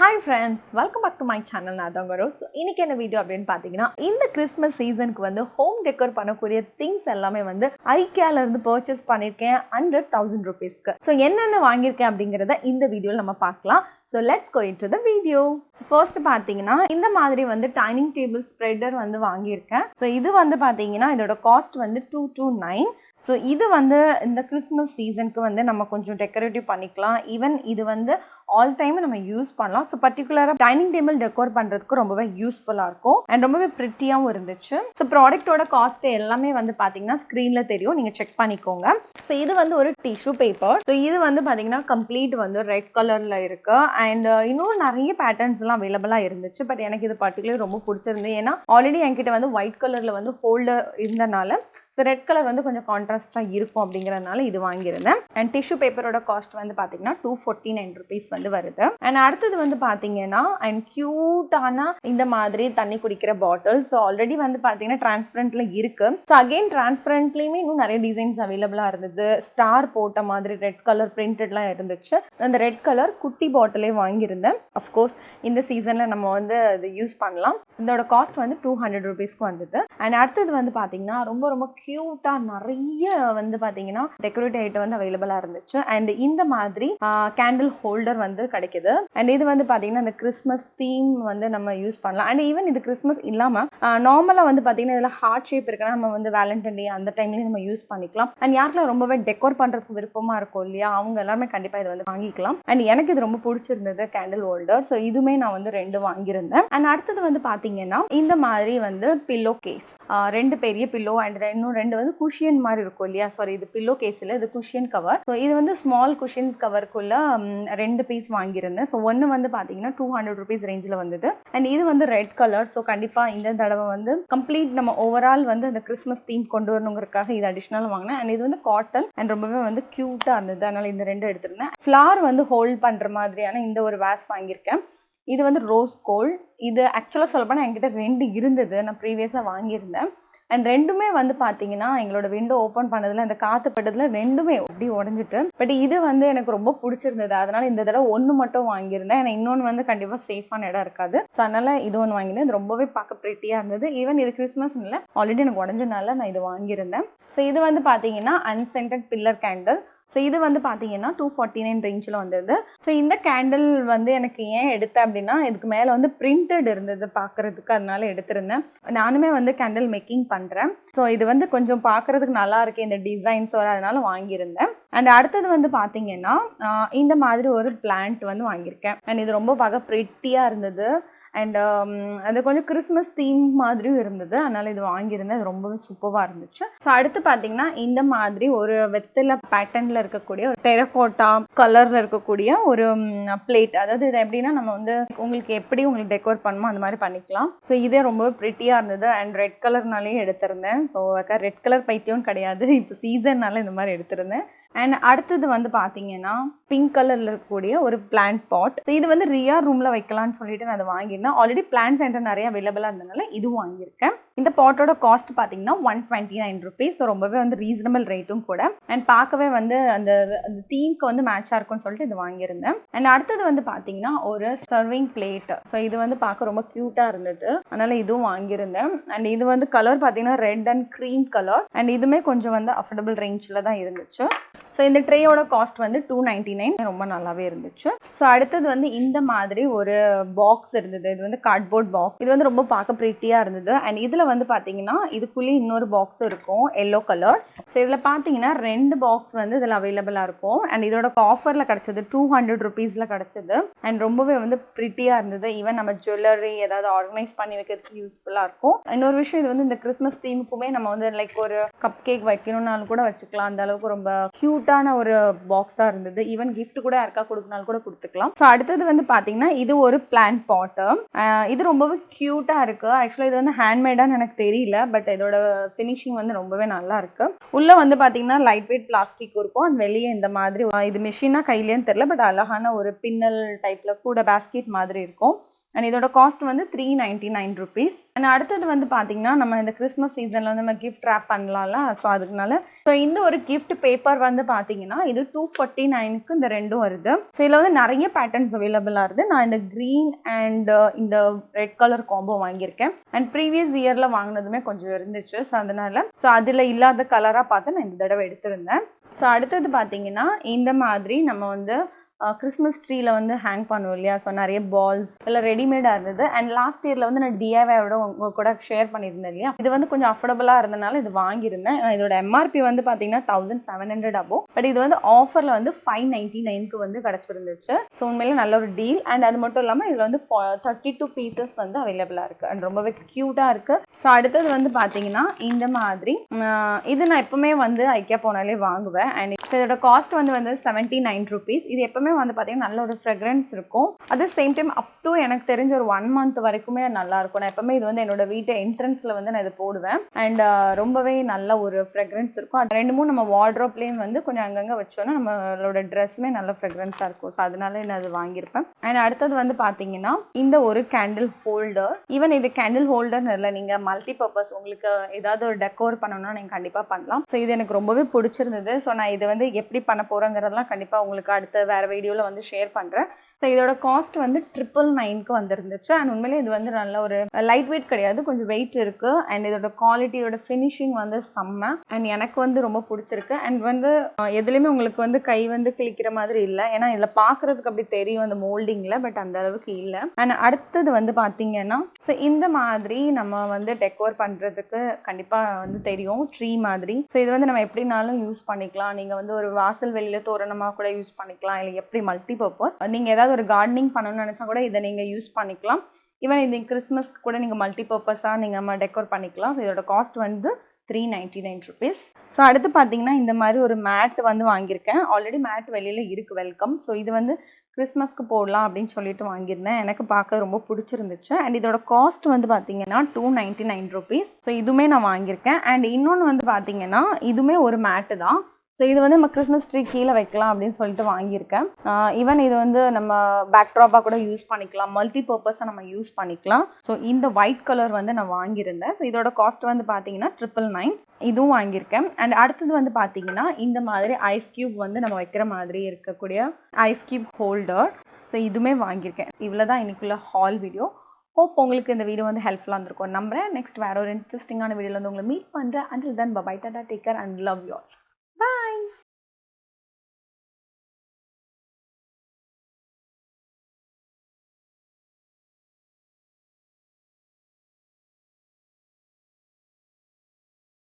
Hi friends, welcome back to my channel. நான் தான் Garo. So இன்னைக்கு என்ன வீடியோ அப்படினு பாத்தீங்கன்னா இந்த கிறிஸ்மஸ் சீசனுக்கு வந்து ஹோம் டெக்கர் பண்ணக்கூடிய திங்ஸ் எல்லாமே வந்து ஐக்கியால இருந்து பர்ச்சேஸ் பண்ணிருக்கேன் 100,000 rupeesக்கு. So என்னென்ன வாங்கியிருக்கேன் அப்படிங்கறத இந்த வீடியோல நம்ம பார்க்கலாம். So let's go into the video. So first பாத்தீங்கன்னா இந்த மாதிரி வந்து டைனிங் டேபிள் ஸ்ப்ரெடர் வந்து வாங்கியிருக்கேன். So இது வந்து பாத்தீங்கன்னா இதோட காஸ்ட் வந்து 229. ஸோ இது வந்து இந்த கிறிஸ்மஸ் சீசனுக்கு வந்து நம்ம கொஞ்சம் டெக்கரேட்டிவ் பண்ணிக்கலாம். ஈவன் இது வந்து ஆல் டைம் நம்ம யூஸ் பண்ணலாம். ஸோ பர்டிகுலராக டைனிங் டேபிள் டெக்கோர் பண்ணுறதுக்கு ரொம்பவே யூஸ்ஃபுல்லாக இருக்கும் அண்ட் ரொம்பவே ப்ரிட்டியாகவும் இருந்துச்சு. ஸோ ப்ராடக்ட்டோட காஸ்ட் எல்லாமே வந்து பார்த்தீங்கன்னா ஸ்க்ரீனில் தெரியும், நீங்கள் செக் பண்ணிக்கோங்க. ஸோ இது வந்து ஒரு டிஷ்யூ பேப்பர். ஸோ இது வந்து பார்த்தீங்கன்னா கம்ப்ளீட் வந்து ரெட் கலரில் இருக்குது அண்ட் இன்னும் நிறைய பேட்டர்ன்ஸ்லாம் அவைலபிளாக இருந்துச்சு. பட் எனக்கு இது பர்டிகுலர் ரொம்ப பிடிச்சிருந்து, ஏன்னா ஆல்ரெடி என்கிட்ட வந்து ஒயிட் கலரில் வந்து ஹோல்டர் இருந்தனால ஸோ ரெட் கலர் வந்து கொஞ்சம் கான்ட்ராஸ்டாக இருக்கும் அப்படிங்கிறதுனால இது வாங்கியிருந்தேன். அண்ட் டிஷ்யூ பேப்பரோட காஸ்ட் வந்து பார்த்தீங்கன்னா 249 rupees வந்து வருது. அண்ட் அடுத்தது வந்து பார்த்தீங்கன்னா அண்ட் க்யூட்டான இந்த மாதிரி தண்ணி குடிக்கிற பாட்டில்ஸ். ஸோ ஆல்ரெடி வந்து பார்த்தீங்கன்னா டிரான்ஸ்பரண்ட்ல இருக்கு. ஸோ அகெயின் டிரான்ஸ்பரண்ட்லேயுமே இன்னும் நிறைய டிசைன்ஸ் அவைலபிளாக இருந்தது. ஸ்டார் போட்ட மாதிரி ரெட் கலர் பிரிண்டட்லாம் இருந்துச்சு. அந்த ரெட் கலர் குட்டி பாட்டிலே வாங்கியிருந்தேன். அஃப்கோர்ஸ் இந்த சீசனில் நம்ம வந்து அது யூஸ் பண்ணலாம். இதோட காஸ்ட் வந்து 200 rupeesக்கு வந்தது. அண்ட் அடுத்தது வந்து பார்த்தீங்கன்னா ரொம்ப ரொம்ப க்யூட்டாக நிறைய வந்து பார்த்தீங்கன்னா டெக்கரேட்டிவ் ஐட்டம் வந்து அவைலபிளாக இருந்துச்சு. அண்ட் இந்த மாதிரி கேண்டில் ஹோல்டர் வந்து கிடைக்குது. அண்ட் இது வந்து பார்த்தீங்கன்னா இந்த கிறிஸ்மஸ் தீம் வந்து நம்ம யூஸ் பண்ணலாம். அண்ட் ஈவன் இது கிறிஸ்மஸ் இல்லாமல் நார்மலாக வந்து பார்த்தீங்கன்னா இதில் ஹார்ட் ஷேப் இருக்குன்னா நம்ம வந்து வேலண்டைன் டே அந்த டைம்லேயும் நம்ம யூஸ் பண்ணிக்கலாம். அண்ட் யாருக்கெல்லாம் ரொம்பவே டெக்கோர் பண்ணுறதுக்கு விருப்பமாக இருக்கும் இல்லையா, அவங்க எல்லாருமே கண்டிப்பாக இதை வந்து வாங்கிக்கலாம். அண்ட் எனக்கு இது ரொம்ப பிடிச்சிருந்தது கேண்டில் ஹோல்டர். ஸோ இதுவுமே நான் வந்து 2 வாங்கியிருந்தேன். அண்ட் அடுத்தது வந்து பார்த்தீங்கன்னா இந்த மாதிரி வந்து பில்லோ கேஸ், 2 பெரிய பில்லோ அண்ட் இன்னும் 2 வந்து குஷியன் மாதிரி இருக்கும் இல்லையா. சாரி, இது பில்லோ கேஸ் இல்லை, இது குஷியன் கவர். ஸோ இது வந்து ஸ்மால் குஷியன்ஸ் கவருக்குள்ள 2 பீஸ் வாங்கியிருந்தேன். ஸோ ஒன்று வந்து பார்த்தீங்கன்னா 200 rupees ரேஞ்சில் வந்தது. அண்ட் இது வந்து ரெட் கலர். ஸோ கண்டிப்பாக இந்த தடவை வந்து கம்ப்ளீட் நம்ம ஓவரால் வந்து அந்த கிறிஸ்மஸ் தீம் கொண்டு வரணுங்கிறதுக்காக இது அடிஷ்னல் வாங்கினேன். அண்ட் இது வந்து காட்டன் அண்ட் ரொம்பவே வந்து க்யூட்டாக இருந்தது. அதனால் இந்த 2 எடுத்திருந்தேன். ஃப்ளார் வந்து ஹோல்ட் பண்ணுற மாதிரியான இந்த ஒரு வேஸ் வாங்கியிருக்கேன். இது வந்து ரோஸ் கோல்ட். இது ஆக்சுவலாக சொல்லப்போனால் என்கிட்ட 2 இருந்தது, நான் ப்ரீவியஸாக வாங்கியிருந்தேன். அண்ட் 2மே வந்து பார்த்தீங்கன்னா எங்களோட விண்டோ ஓப்பன் பண்ணதில் அந்த காற்று பட்டதில் 2மே அப்படி உடஞ்சிட்டு. பட் இது வந்து எனக்கு ரொம்ப பிடிச்சிருந்தது, அதனால் இந்த தடவை 1 மட்டும் வாங்கியிருந்தேன். ஏன்னா இன்னொன்று வந்து கண்டிப்பாக சேஃபான இடம் இருக்காது. ஸோ அதனால் இது ஒன்று வாங்கியிருந்தேன். இது ரொம்பவே பார்க்க ப்ரிட்டியாக இருந்தது. ஈவன் இது கிறிஸ்மஸ் இல்லை, ஆல்ரெடி எனக்கு உடஞ்சனால நான் இது வாங்கியிருந்தேன். ஸோ இது வந்து பார்த்தீங்கன்னா அன்சென்டட் பில்லர் கேண்டில். ஸோ இது வந்து பார்த்தீங்கன்னா 249 ரேஞ்சில் வந்தது. ஸோ இந்த கேண்டில் வந்து எனக்கு ஏன் எடுத்தேன் அப்படின்னா இதுக்கு மேலே வந்து பிரிண்டட் இருந்தது பார்க்குறதுக்கு, அதனால எடுத்திருந்தேன். நானுமே வந்து கேண்டில் மேக்கிங் பண்ணுறேன். ஸோ இது வந்து கொஞ்சம் பார்க்குறதுக்கு நல்லா இருக்கு இந்த டிசைன். ஸோ அதனால வாங்கியிருந்தேன். அண்ட் அடுத்தது வந்து பார்த்தீங்கன்னா இந்த மாதிரி ஒரு பிளான்ட் வந்து வாங்கியிருக்கேன். அண்ட் இது ரொம்ப பார்க்க ப்ரிட்டியாக இருந்தது. அண்ட் அது கொஞ்சம் கிறிஸ்மஸ் தீம் மாதிரியும் இருந்தது, அதனால் இது வாங்கியிருந்தேன். அது ரொம்பவே சூப்பராக இருந்துச்சு. ஸோ அடுத்து பார்த்தீங்கன்னா இந்த மாதிரி ஒரு வெத்தலை பேட்டர்னில் இருக்கக்கூடிய ஒரு டெரகோட்டா கலரில் இருக்கக்கூடிய ஒரு பிளேட். அதாவது இது எப்படின்னா நம்ம வந்து உங்களுக்கு எப்படி உங்களுக்கு டெக்கோர் பண்ணுமோ அந்த மாதிரி பண்ணிக்கலாம். ஸோ இதே ரொம்பவே ப்ரிட்டியாக இருந்தது. அண்ட் ரெட் கலர்னாலேயே எடுத்திருந்தேன். ஸோ ரெட் கலர் பைத்தியம் கிடையாது, இப்போ சீசன்னால இந்த மாதிரி எடுத்திருந்தேன். அண்ட் அடுத்தது வந்து பார்த்தீங்கன்னா பிங்க் கலரில் இருக்கக்கூடிய ஒரு பிளான்ட் பாட். ஸோ இது வந்து ரியா ரூமில் வைக்கலான்னு சொல்லிட்டு நான் அதை வாங்கியிருந்தேன். ஆல்ரெடி பிளான்ட் சென்டர் நிறைய அவைலபிளாக இருந்ததுனால இது வாங்கியிருக்கேன். இந்த பாட்டோட காஸ்ட் பார்த்தீங்கன்னா 129 rupees. ஸோ ரொம்பவே வந்து ரீசனபிள் ரேட்டும் கூட. அண்ட் பார்க்கவே வந்து அந்த தீம்க்கு வந்து மேட்சாக இருக்கும்னு சொல்லிட்டு இது வாங்கியிருந்தேன். அண்ட் அடுத்தது வந்து பார்த்தீங்கன்னா ஒரு சர்விங் பிளேட். ஸோ இது வந்து பார்க்க ரொம்ப க்யூட்டாக இருந்தது, அதனால் இதுவும் வாங்கியிருந்தேன். அண்ட் இது வந்து கலர் பார்த்தீங்கன்னா red and cream colour. And இதுவுமே கொஞ்சம் வந்து அஃபோர்டபுள் ரேஞ்சில் தான் இருந்துச்சு. ஸோ இந்த ட்ரேயோட காஸ்ட் வந்து 299, ரொம்ப நல்லாவே இருந்துச்சு. ஸோ அடுத்தது வந்து இந்த மாதிரி ஒரு பாக்ஸ் இருந்தது. இது வந்து கார்ட்போர்ட் பாக்ஸ். இது வந்து ரொம்ப பார்க்க ப்ரிட்டியாக இருந்தது. அண்ட் இதில் வந்து பார்த்தீங்கன்னா இதுக்குள்ளேயே இன்னொரு பாக்ஸ் இருக்கும் எல்லோ கலர். ஸோ இதில் பார்த்தீங்கன்னா 2 பாக்ஸ் வந்து இதில் அவைலபிளாக இருக்கும். அண்ட் இதோட ஆஃபரில் கிடச்சது 200 rupeesல கிடச்சிது. அண்ட் ரொம்பவே வந்து ப்ரிட்டியாக இருந்தது. ஈவன் நம்ம ஜுவல்லரி ஏதாவது ஆர்கனைஸ் பண்ணி வைக்கிறதுக்கு யூஸ்ஃபுல்லாக இருக்கும். இன்னொரு விஷயம், இது வந்து இந்த கிறிஸ்மஸ் தீமுக்குமே நம்ம வந்து லைக் ஒரு கப் கேக் வைக்கணும்னாலும் கூட வச்சுக்கலாம். அந்த அளவுக்கு ரொம்ப க்யூட்டான ஒரு பாக்ஸாக இருந்தது. ஈவன் கிஃப்ட் கூட யாருக்கா கொடுக்கனாலும் கூட கொடுத்துக்கலாம். ஸோ அடுத்தது வந்து பார்த்தீங்கன்னா இது ஒரு பிளான்ட் பாட்டு. இது ரொம்பவே க்யூட்டாக இருக்குது. ஆக்சுவலாக இது வந்து ஹேண்ட்மேடான்னு எனக்கு தெரியல, பட் இதோட ஃபினிஷிங் வந்து ரொம்பவே நல்லா இருக்கு. உள்ளே வந்து பார்த்தீங்கன்னா லைட் வெயிட் பிளாஸ்டிக் இருக்கும். அது வெளியே இந்த மாதிரி இது மிஷினா கையிலேன்னு தெரியல, பட் அழகான ஒரு பின்னல் டைப்பில் கூட பேஸ்கெட் மாதிரி இருக்கும். அண்ட் இதோட காஸ்ட் வந்து 399 ருபீஸ். அண்ட் அடுத்தது வந்து பார்த்தீங்கன்னா நம்ம இந்த கிறிஸ்மஸ் சீசனில் வந்து நம்ம கிஃப்ட் ரேப் பண்ணலாம்ல, ஸோ அதுக்குனால ஸோ இந்த ஒரு கிஃப்ட் பேப்பர் வந்து பார்த்தீங்கன்னா இது 249க்கு இந்த ரெண்டும் வருது. ஸோ இதில் வந்து நிறைய பேட்டர்ன்ஸ் அவைலபிளாக இருக்குது. நான் இந்த க்ரீன் அண்ட் இந்த ரெட் கலர் காம்போ வாங்கியிருக்கேன். அண்ட் ப்ரீவியஸ் இயரில் வாங்கினதுமே கொஞ்சம் இருந்துச்சு. ஸோ அதனால ஸோ அதில் இல்லாத கலராக பார்த்து நான் இந்த தடவை எடுத்திருந்தேன். ஸோ அடுத்தது பார்த்தீங்கன்னா இந்த மாதிரி நம்ம வந்து கிறிஸ்மஸ் ட்ரீல வந்து ஹேங் பண்ணுவோம் இல்லையா, ஸோ நிறைய பால்ஸ் எல்லாம் ரெடிமேடாக இருந்தது. அண்ட் லாஸ்ட் இயரில் வந்து நான் டிஐவையோட உங்க கூட ஷேர் பண்ணியிருந்தேன் இல்லையா, இது வந்து கொஞ்சம் அஃபோர்டபுளாக இருந்தனால இது வாங்கியிருந்தேன். இதோட எம்ஆர்பி வந்து பார்த்தீங்கன்னா 1700 அபோவ். பட் இது வந்து ஆஃபரில் வந்து 599க்கு வந்து கிடச்சிருந்துச்சு. ஸோ உண்மையிலே நல்ல ஒரு டீல். அண்ட் அது மட்டும் இல்லாமல் இதில் வந்து 32 பீசஸ் வந்து அவைலபிளாக இருக்குது அண்ட் ரொம்பவே க்யூட்டாக இருக்குது. ஸோ அடுத்தது வந்து பார்த்தீங்கன்னா இந்த மாதிரி இது நான் எப்பவுமே வந்து ஐக்கியா போனாலே வாங்குவேன். அண்ட் இதோட காஸ்ட் வந்து 79 ருபீஸ். இது எப்பவுமே வந்து பார்த்தீங்கன்னா நல்ல ஒரு ஃப்ரெக்ரன்ஸ் இருக்கும். At the same time up to எனக்கு தெரிஞ்ச ஒரு 1 மந்த் வரைக்குமே நல்லா இருக்கும். நான் எப்பவுமே இது வந்து என்னோட வீட்டு என்ட்ரன்ஸில் வந்து நான் இது போடுவேன். அண்ட் ரொம்பவே நல்ல ஒரு ஃப்ரெக்ரன்ஸ் இருக்கும். அது 2-3 நம்ம வார்ட்ரோப்லேயும் வந்து கொஞ்சம் அங்கங்கே வச்சோன்னா நம்மளோட ட்ரெஸ்ஸுமே நல்ல ஃப்ரெக்ரன்ஸாக இருக்கும். ஸோ அதனால நான் அது வாங்கியிருப்பேன். அண்ட் அடுத்தது வந்து பார்த்தீங்கன்னா இந்த ஒரு கேண்டில் ஹோல்டர். ஈவன் இது கேண்டில் ஹோல்டர்னு இல்லை, நீங்கள் மல்டி பர்பஸ் உங்களுக்கு ஏதாவது ஒரு டெக்கோர் பண்ணணும்னா நீங்கள் கண்டிப்பாக பண்ணலாம். ஸோ இது எனக்கு ரொம்பவே பிடிச்சிருந்தது. ஸோ நான் இது வந்து எப்படி பண்ண போகிறேங்கிறதெல்லாம் கண்டிப்பாக உங்களுக்கு அடுத்த வேறு வீடியோவில் வந்து ஷேர் பண்ணுறேன். ஸோ இதோட காஸ்ட் வந்து 999க்கு வந்துருந்துச்சு. அண்ட் உண்மையிலே இது வந்து நல்ல ஒரு லைட் வெயிட் கிடையாது, கொஞ்சம் வெயிட் இருக்குது. அண்ட் இதோட குவாலிட்டியோட ஃபினிஷிங் வந்து செம்ம. அண்ட் எனக்கு வந்து ரொம்ப பிடிச்சிருக்கு. அண்ட் வந்து எதுலேயுமே உங்களுக்கு வந்து கை வந்து கிளிக்கிற மாதிரி இல்லை, ஏன்னா இதில் பார்க்குறதுக்கு அப்படி தெரியும் அந்த மோல்டிங்கில், பட் அந்த அளவுக்கு இல்லை. அண்ட் அடுத்தது வந்து பார்த்தீங்கன்னா ஸோ இந்த மாதிரி நம்ம வந்து டெக்கோர் பண்ணுறதுக்கு கண்டிப்பாக வந்து தெரியும் ட்ரீ மாதிரி. ஸோ இது வந்து நம்ம எப்படினாலும் யூஸ் பண்ணிக்கலாம். நீங்கள் வந்து ஒரு வாசல் வெளியில் தோரணமாக கூட யூஸ் பண்ணிக்கலாம், இல்லை எப்படி மல்டி பர்பஸ் நீங்கள் ஏதாவது ஒரு கார்டனிங் பண்ணணும்னு நினச்சா கூட இதை நீங்கள் யூஸ் பண்ணிக்கலாம். ஈவன் இந்த கிறிஸ்மஸ்க்கு கூட நீங்கள் மல்டி பர்பஸாக நீங்கள் டெக்கோர் பண்ணிக்கலாம். ஸோ இதோட காஸ்ட் வந்து 399 ருபீஸ். ஸோ அடுத்து பார்த்தீங்கன்னா இந்த மாதிரி ஒரு மேட் வந்து வாங்கியிருக்கேன். ஆல்ரெடி மேட் வெளியில் இருக்குது, வெல்கம். ஸோ இது வந்து கிறிஸ்மஸ்க்கு போடலாம் அப்படின்னு சொல்லிட்டு வாங்கியிருந்தேன். எனக்கு பார்க்க ரொம்ப பிடிச்சிருந்துச்சு. அண்ட் இதோட காஸ்ட் வந்து பார்த்தீங்கன்னா 299 ருபீஸ். ஸோ இதுவுமே நான் வாங்கியிருக்கேன். அண்ட் இன்னொன்று வந்து பார்த்தீங்கன்னா இதுவுமே ஒரு மேட்டு தான். ஸோ இது வந்து நம்ம கிறிஸ்மஸ் ட்ரீ கீழே வைக்கலாம் அப்படின்னு சொல்லிட்டு வாங்கியிருக்கேன். ஈவன் இது வந்து நம்ம பேக்ட்ராப்பாக கூட யூஸ் பண்ணிக்கலாம், மல்டி பர்பஸாக நம்ம யூஸ் பண்ணிக்கலாம். ஸோ இந்த ஒயிட் கலர் வந்து நான் வாங்கியிருந்தேன். ஸோ இதோட காஸ்ட் வந்து பார்த்தீங்கன்னா 999. இதுவும் வாங்கியிருக்கேன். அண்ட் அடுத்தது வந்து பார்த்தீங்கன்னா இந்த மாதிரி ஐஸ் கியூப் வந்து நம்ம வைக்கிற மாதிரி இருக்கக்கூடிய ஐஸ் கியூப் ஹோல்டர். ஸோ இதுவுமே வாங்கியிருக்கேன். இவ்வளோ தான் இன்னைக்குள்ள ஹால் வீடியோ. ஹோப் உங்களுக்கு இந்த வீடியோ வந்து ஹெல்ப்ஃபுல்லாக இருந்திருக்கும் நம்புறேன். நெக்ஸ்ட் வேறு ஒரு இன்ட்ரெஸ்டிங்கான வீடியோவில் வந்து உங்களை மீட் பண்ணுறேன். Until then bye, ta-ta, take care and love you all.